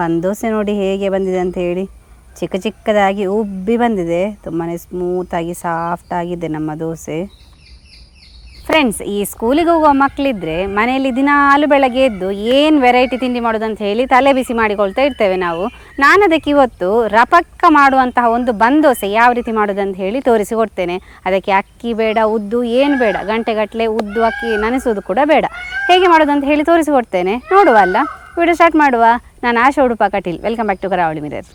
ಬಂದೋಸೆ ನೋಡಿ ಹೇಗೆ ಬಂದಿದೆ ಅಂತ ಹೇಳಿ. ಚಿಕ್ಕ ಚಿಕ್ಕದಾಗಿ ಉಬ್ಬಿ ಬಂದಿದೆ. ತುಂಬಾ ಸ್ಮೂತಾಗಿ ಸಾಫ್ಟಾಗಿದೆ ನಮ್ಮ ದೋಸೆ. ಫ್ರೆಂಡ್ಸ್, ಈ ಸ್ಕೂಲಿಗೆ ಹೋಗುವ ಮಕ್ಕಳಿದ್ರೆ ಮನೆಯಲ್ಲಿ ದಿನಾಲು ಬೆಳಗ್ಗೆ ಎದ್ದು ಏನು ವೆರೈಟಿ ತಿಂಡಿ ಮಾಡೋದಂತ ಹೇಳಿ ತಲೆ ಬಿಸಿ ಮಾಡಿಕೊಳ್ತಾ ಇರ್ತೇವೆ ನಾವು. ನಾನು ಅದಕ್ಕೆ ಇವತ್ತು ರಪಕ್ಕ ಮಾಡುವಂತಹ ಒಂದು ಬಂದೋಸೆ ಯಾವ ರೀತಿ ಮಾಡೋದಂತ ಹೇಳಿ ತೋರಿಸಿಕೊಡ್ತೇನೆ. ಅದಕ್ಕೆ ಅಕ್ಕಿ ಬೇಡ, ಉದ್ದು ಏನು ಬೇಡ, ಗಂಟೆಗಟ್ಟಲೆ ಉದ್ದು ಅಕ್ಕಿ ನೆನೆಸೋದು ಕೂಡ ಬೇಡ. ಹೇಗೆ ಮಾಡೋದಂತ ಹೇಳಿ ತೋರಿಸಿಕೊಡ್ತೇನೆ, ನೋಡುವ ಅಲ್ಲ. ವಿಡಿಯೋ ಸ್ಟಾರ್ಟ್ ಮಾಡುವ. ನಾನು Asha Udupa Kateel. Welcome back to Karavali Mirror.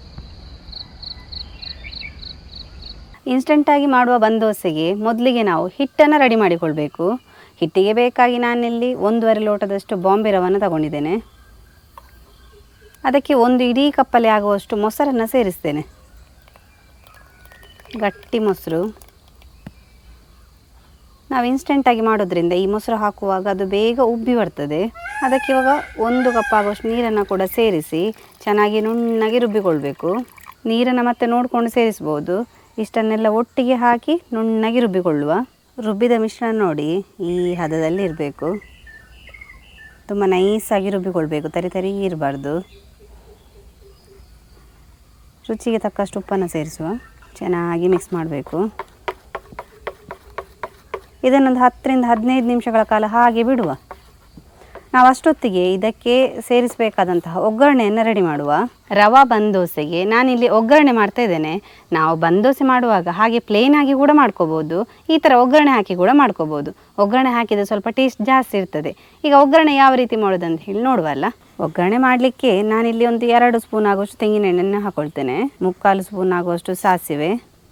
ಇನ್ಸ್ಟೆಂಟಾಗಿ ಮಾಡುವ ಬಂದೋಸೆಗೆ ಮೊದಲಿಗೆ ನಾವು ಹಿಟ್ಟನ್ನು ರೆಡಿ ಮಾಡಿಕೊಳ್ಬೇಕು. ಹಿಟ್ಟಿಗೆ ಬೇಕಾಗಿ ನಾನಿಲ್ಲಿ 1.5 ಲೋಟದಷ್ಟು ಬಾಂಬೆ ರವನ್ನು ತಗೊಂಡಿದ್ದೇನೆ. ಅದಕ್ಕೆ 1 ಇಡೀ ಕಪ್ಪಲ್ಲಿ ಆಗುವಷ್ಟು ಮೊಸರನ್ನು ಸೇರಿಸ್ತೇನೆ. ಗಟ್ಟಿ ಮೊಸರು. ನಾವು ಇನ್ಸ್ಟೆಂಟಾಗಿ ಮಾಡೋದ್ರಿಂದ ಈ ಮೊಸರು ಹಾಕುವಾಗ ಅದು ಬೇಗ ಉಬ್ಬಿ ಬರ್ತದೆ. ಅದಕ್ಕೆ ಇವಾಗ 1 ಕಪ್ ಆಗುವಷ್ಟು ನೀರನ್ನು ಕೂಡ ಸೇರಿಸಿ ಚೆನ್ನಾಗಿ ನುಣ್ಣಗೆ ರುಬ್ಬಿಕೊಳ್ಬೇಕು. ನೀರನ್ನು ಮತ್ತೆ ನೋಡಿಕೊಂಡು ಸೇರಿಸ್ಬೋದು. ಇಷ್ಟನ್ನೆಲ್ಲ ಒಟ್ಟಿಗೆ ಹಾಕಿ ನುಣ್ಣಗೆ ರುಬ್ಬಿಕೊಳ್ಳುವ. ರುಬ್ಬಿದ ಮಿಶ್ರಣ ನೋಡಿ ಈ ಹದದಲ್ಲಿ ಇರಬೇಕು. ತುಂಬ ನೈಸಾಗಿ ರುಬ್ಬಿಕೊಳ್ಬೇಕು, ತರಿ ಇರಬಾರ್ದು. ರುಚಿಗೆ ತಕ್ಕಷ್ಟು ಉಪ್ಪನ್ನು ಸೇರಿಸುವ. ಚೆನ್ನಾಗಿ ಮಿಕ್ಸ್ ಮಾಡಬೇಕು. ಇದನ್ನೊಂದು 10ರಿಂದ 15 ನಿಮಿಷಗಳ ಕಾಲ ಹಾಗೆ ಬಿಡುವ. ನಾವು ಅಷ್ಟೊತ್ತಿಗೆ ಇದಕ್ಕೆ ಸೇರಿಸಬೇಕಾದಂತಹ ಒಗ್ಗರಣೆಯನ್ನು ರೆಡಿ ಮಾಡುವ. ರವಾ ಬಂದೋಸೆಗೆ ನಾನಿಲ್ಲಿ ಒಗ್ಗರಣೆ ಮಾಡ್ತಾ ಇದ್ದೇನೆ. ನಾವು ಬಂದೋಸೆ ಮಾಡುವಾಗ ಹಾಗೆ ಪ್ಲೇನ್ ಆಗಿ ಕೂಡ ಮಾಡ್ಕೋಬೋದು, ಈ ಥರ ಒಗ್ಗರಣೆ ಹಾಕಿ ಕೂಡ ಮಾಡ್ಕೋಬೋದು. ಒಗ್ಗರಣೆ ಹಾಕಿದರೆ ಸ್ವಲ್ಪ ಟೇಸ್ಟ್ ಜಾಸ್ತಿ ಇರ್ತದೆ. ಈಗ ಒಗ್ಗರಣೆ ಯಾವ ರೀತಿ ಮಾಡೋದಂತ ಹೇಳಿ ನೋಡುವಲ್ಲ. ಒಗ್ಗರಣೆ ಮಾಡಲಿಕ್ಕೆ ನಾನಿಲ್ಲಿ ಒಂದು 2 ಸ್ಪೂನ್ ಆಗುವಷ್ಟು ತೆಂಗಿನ ಎಣ್ಣೆಯನ್ನು ಹಾಕೊಳ್ತೇನೆ. 3/4 ಸ್ಪೂನ್ ಆಗುವಷ್ಟು ಸಾಸಿವೆ,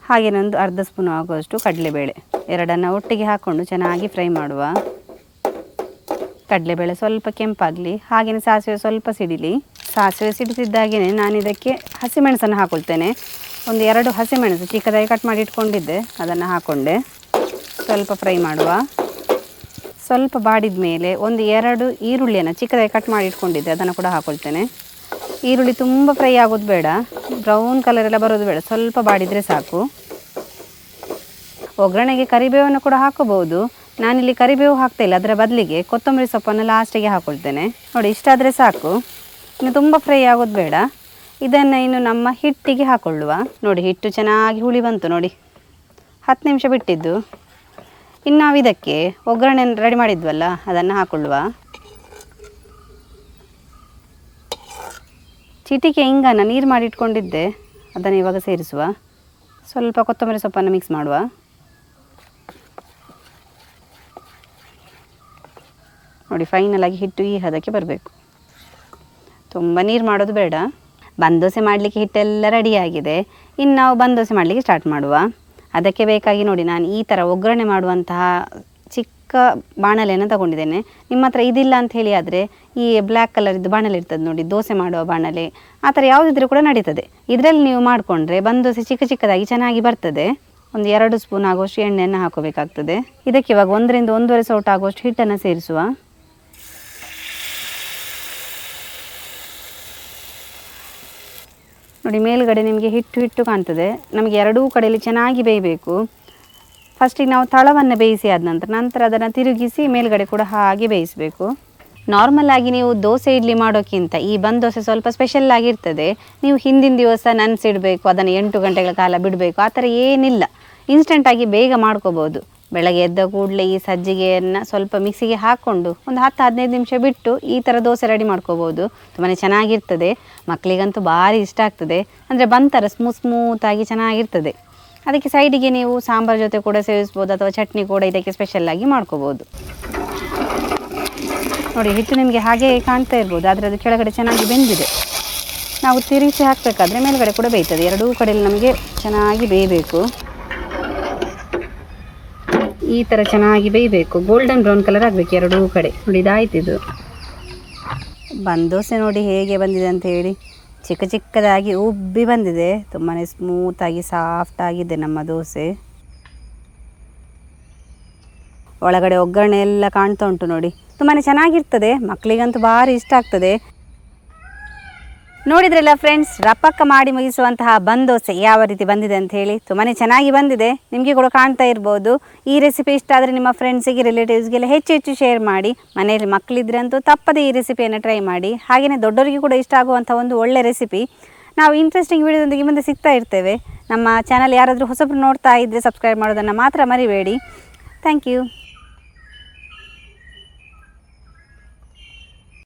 ಹಾಗೇನೊಂದು ಅರ್ಧ ಸ್ಪೂನ್ ಆಗುವಷ್ಟು ಕಡಲೆಬೇಳೆ. ಎರಡನ್ನು ಒಟ್ಟಿಗೆ ಹಾಕ್ಕೊಂಡು ಚೆನ್ನಾಗಿ ಫ್ರೈ ಮಾಡುವ. ಕಡಲೆಬೇಳೆ ಸ್ವಲ್ಪ ಕೆಂಪಾಗಲಿ, ಹಾಗೆಯೇ ಸಾಸಿವೆ ಸ್ವಲ್ಪ ಸಿಡಿಲಿ. ಸಾಸಿವೆ ಸಿಡಿಸಿದ್ದಾಗೇ ನಾನು ಇದಕ್ಕೆ ಹಸಿಮೆಣಸನ್ನು ಹಾಕೊಳ್ತೇನೆ. ಒಂದು 2 ಹಸಿಮೆಣಸು ಚಿಕ್ಕದಾಗಿ ಕಟ್ ಮಾಡಿ ಇಟ್ಕೊಂಡಿದ್ದೆ, ಅದನ್ನು ಹಾಕ್ಕೊಂಡೆ. ಸ್ವಲ್ಪ ಫ್ರೈ ಮಾಡುವ. ಸ್ವಲ್ಪ ಬಾಡಿದ ಮೇಲೆ ಒಂದು 2 ಈರುಳ್ಳಿಯನ್ನು ಚಿಕ್ಕದಾಗಿ ಕಟ್ ಮಾಡಿ ಇಟ್ಕೊಂಡಿದ್ದೆ, ಅದನ್ನು ಕೂಡ ಹಾಕ್ಕೊಳ್ತೇನೆ. ಈರುಳ್ಳಿ ತುಂಬ ಫ್ರೈ ಆಗೋದು ಬೇಡ, ಬ್ರೌನ್ ಕಲರ್ ಎಲ್ಲ ಬರೋದು ಬೇಡ, ಸ್ವಲ್ಪ ಬಾಡಿದರೆ ಸಾಕು. ಒಗ್ಗರಣೆಗೆ ಕರಿಬೇವನ್ನು ಕೂಡ ಹಾಕೋಬಹುದು. ನಾನಿಲ್ಲಿ ಕರಿಬೇವು ಹಾಕ್ತಾ ಇಲ್ಲ, ಅದರ ಬದಲಿಗೆ ಕೊತ್ತಂಬರಿ ಸೊಪ್ಪನ್ನು ಲಾಸ್ಟಿಗೆ ಹಾಕ್ಕೊಳ್ತೇನೆ. ನೋಡಿ, ಇಷ್ಟಾದರೆ ಸಾಕು, ಇನ್ನು ತುಂಬ ಫ್ರೈ ಆಗೋದು ಬೇಡ. ಇದನ್ನು ಇನ್ನು ನಮ್ಮ ಹಿಟ್ಟಿಗೆ ಹಾಕ್ಕೊಳ್ಳುವ. ನೋಡಿ, ಹಿಟ್ಟು ಚೆನ್ನಾಗಿ ಹುಳಿ ಬಂತು ನೋಡಿ, 10 ನಿಮಿಷ ಬಿಟ್ಟಿದ್ದು. ಇನ್ನು ನಾವು ಇದಕ್ಕೆ ಒಗ್ಗರಣೆ ರೆಡಿ ಮಾಡಿದ್ವಲ್ಲ, ಅದನ್ನು ಹಾಕ್ಕೊಳ್ಳುವ. ಚಿಟಿಕೆ ಇಂಗನ್ನು ನೀರು ಮಾಡಿ ಇಟ್ಕೊಂಡಿದ್ದೆ, ಅದನ್ನು ಇವಾಗ ಸೇರಿಸುವ. ಸ್ವಲ್ಪ ಕೊತ್ತಂಬರಿ ಸೊಪ್ಪನ್ನು ಮಿಕ್ಸ್ ಮಾಡುವ. ನೋಡಿ, ಫೈನಲ್ ಆಗಿ ಹಿಟ್ಟು ಈ ಹದಕ್ಕೆ ಬರಬೇಕು. ತುಂಬ ನೀರು ಮಾಡೋದು ಬೇಡ. ಬಂದೋಸೆ ಮಾಡಲಿಕ್ಕೆ ಹಿಟ್ಟೆಲ್ಲ ರೆಡಿಯಾಗಿದೆ. ಇನ್ನು ನಾವು ಬಂದೋಸೆ ಮಾಡಲಿಕ್ಕೆ ಸ್ಟಾರ್ಟ್ ಮಾಡುವ. ಅದಕ್ಕೆ ಬೇಕಾಗಿ ನೋಡಿ, ನಾನು ಈ ಥರ ಒಗ್ಗರಣೆ ಮಾಡುವಂತಹ ಚಿಕ್ಕ ಬಾಣಲೆಯನ್ನು ತಗೊಂಡಿದ್ದೇನೆ. ನಿಮ್ಮ ಹತ್ರ ಇದಿಲ್ಲ ಅಂತ ಹೇಳಿ ಆದರೆ ಈ ಬ್ಲ್ಯಾಕ್ ಕಲರಿದ್ದು ಬಾಣಲೆ ಇರ್ತದೆ ನೋಡಿ, ದೋಸೆ ಮಾಡುವ ಬಾಣಲೆ, ಆ ಥರ ಯಾವುದಿದ್ರೂ ಕೂಡ ನಡೀತದೆ. ಇದರಲ್ಲಿ ನೀವು ಮಾಡಿಕೊಂಡ್ರೆ ಬಂದೋಸೆ ಚಿಕ್ಕದಾಗಿ ಚೆನ್ನಾಗಿ ಬರ್ತದೆ. ಒಂದು 2 ಸ್ಪೂನ್ ಆಗುವಷ್ಟು ಎಣ್ಣೆಯನ್ನು ಹಾಕೋಬೇಕಾಗ್ತದೆ. ಇದಕ್ಕೆ ಇವಾಗ 1ರಿಂದ 1.5 ಸೌಟ ಆಗುವಷ್ಟು ಹಿಟ್ಟನ್ನು ಸೇರಿಸುವ. ನೋಡಿ, ಮೇಲುಗಡೆ ನಿಮಗೆ ಹಿಟ್ಟು ಕಾಣ್ತದೆ. ನಮಗೆ 2 ಕಡೆಯಲ್ಲಿ ಚೆನ್ನಾಗಿ ಬೇಯಬೇಕು. ಫಸ್ಟಿಗೆ ನಾವು ತಳವನ್ನು ಬೇಯಿಸಿ ಆದ ನಂತರ ಅದನ್ನು ತಿರುಗಿಸಿ ಮೇಲುಗಡೆ ಕೂಡ ಹಾಗೆ ಬೇಯಿಸಬೇಕು. ನಾರ್ಮಲ್ ಆಗಿ ನೀವು ದೋಸೆ ಇಡ್ಲಿ ಮಾಡೋಕ್ಕಿಂತ ಈ ಬಂದೋಸೆ ಸ್ವಲ್ಪ ಸ್ಪೆಷಲ್ ಆಗಿರ್ತದೆ. ನೀವು ಹಿಂದಿನ ದಿವಸ ನೆನೆಸಿಡಬೇಕು, ಅದನ್ನು 8 ಗಂಟೆಗಳ ಕಾಲ ಬಿಡಬೇಕು, ಆ ಥರ ಏನಿಲ್ಲ. ಇನ್ಸ್ಟೆಂಟಾಗಿ ಬೇಗ ಮಾಡ್ಕೋಬೋದು. ಬೆಳಗ್ಗೆ ಎದ್ದ ಕೂಡಲೇ ಈ ಸಜ್ಜಿಗೆಯನ್ನು ಸ್ವಲ್ಪ ಮಿಕ್ಸಿಗೆ ಹಾಕ್ಕೊಂಡು ಒಂದು 10-15 ನಿಮಿಷ ಬಿಟ್ಟು ಈ ಥರ ದೋಸೆ ರೆಡಿ ಮಾಡ್ಕೋಬೋದು. ತುಂಬಾ ಚೆನ್ನಾಗಿರ್ತದೆ. ಮಕ್ಕಳಿಗಂತೂ ಭಾರಿ ಇಷ್ಟ ಆಗ್ತದೆ. ಅಂದರೆ ಬಂತರ ಸ್ಮೂತಾಗಿ ಚೆನ್ನಾಗಿರ್ತದೆ. ಅದಕ್ಕೆ ಸೈಡಿಗೆ ನೀವು ಸಾಂಬಾರು ಜೊತೆ ಕೂಡ ಸೇವಿಸ್ಬೋದು, ಅಥವಾ ಚಟ್ನಿ ಕೂಡ ಇದಕ್ಕೆ ಸ್ಪೆಷಲ್ಲಾಗಿ ಮಾಡ್ಕೋಬೋದು. ನೋಡಿ, ಹಿಟ್ಟು ನಿಮಗೆ ಹಾಗೆ ಕಾಣ್ತಾ ಇರ್ಬೋದು, ಆದರೆ ಅದು ಕೆಳಗಡೆ ಚೆನ್ನಾಗಿ ಬೆಂದಿದೆ. ನಾವು ತಿರುಗಿಸಿ ಹಾಕಬೇಕಾದ್ರೆ ಮೇಲುಗಡೆ ಕೂಡ ಬೇಯ್ತದೆ. 2 ಕಡೆಯಲ್ಲಿ ನಮಗೆ ಚೆನ್ನಾಗಿ ಬೇಯಬೇಕು. ಈ ಥರ ಚೆನ್ನಾಗಿ ಬೇಯಬೇಕು. ಗೋಲ್ಡನ್ ಬ್ರೌನ್ ಕಲರ್ ಆಗಬೇಕು 2 ಕಡೆ. ನೋಡಿ, ಇದಾಯ್ತಿದು ಬಂದೋಸೆ. ನೋಡಿ ಹೇಗೆ ಬಂದಿದೆ ಅಂತ ಹೇಳಿ. ಚಿಕ್ಕದಾಗಿ ಉಬ್ಬಿ ಬಂದಿದೆ. ತುಂಬಾ ಸ್ಮೂತಾಗಿ ಸಾಫ್ಟಾಗಿದೆ ನಮ್ಮ ದೋಸೆ. ಒಳಗಡೆ ಒಗ್ಗರಣೆ ಎಲ್ಲ ಕಾಣ್ತಾ ಉಂಟು ನೋಡಿ. ತುಂಬಾ ಚೆನ್ನಾಗಿರ್ತದೆ. ಮಕ್ಕಳಿಗಂತೂ ಭಾರಿ ಇಷ್ಟ ಆಗ್ತದೆ. ನೋಡಿದ್ರಲ್ಲ ಫ್ರೆಂಡ್ಸ್, ರಪ್ಪಕ್ಕ ಮಾಡಿ ಮುಗಿಸುವಂತಹ ಬಂದೋಸೆ ಯಾವ ರೀತಿ ಬಂದಿದೆ ಅಂತ ಹೇಳಿ. ತುಂಬಾ ಚೆನ್ನಾಗಿ ಬಂದಿದೆ, ನಿಮಗೆ ಕೂಡ ಕಾಣ್ತಾ ಇರ್ಬೋದು. ಈ ರೆಸಿಪಿ ಇಷ್ಟ ಆದರೆ ನಿಮ್ಮ ಫ್ರೆಂಡ್ಸಿಗೆ, ರಿಲೇಟಿವ್ಸ್ಗೆಲ್ಲ ಹೆಚ್ಚು ಶೇರ್ ಮಾಡಿ. ಮನೆಯಲ್ಲಿ ಮಕ್ಕಳಿದ್ರೆ ಅಂತೂ ತಪ್ಪದೇ ಈ ರೆಸಿಪಿಯನ್ನು ಟ್ರೈ ಮಾಡಿ. ಹಾಗೆಯೇ ದೊಡ್ಡವರಿಗೂ ಕೂಡ ಇಷ್ಟ ಆಗುವಂಥ ಒಂದು ಒಳ್ಳೆ ರೆಸಿಪಿ. ನಾವು ಇಂಟ್ರೆಸ್ಟಿಂಗ್ ವಿಡಿಯೋದೊಂದಿಗೆ ಮುಂದೆ ಸಿಗ್ತಾ ಇರ್ತೇವೆ. ನಮ್ಮ ಚಾನಲ್ ಯಾರಾದರೂ ಹೊಸಬ್ರು ನೋಡ್ತಾ ಇದ್ದರೆ ಸಬ್ಸ್ಕ್ರೈಬ್ ಮಾಡೋದನ್ನು ಮಾತ್ರ ಮರಿಬೇಡಿ. Thank you.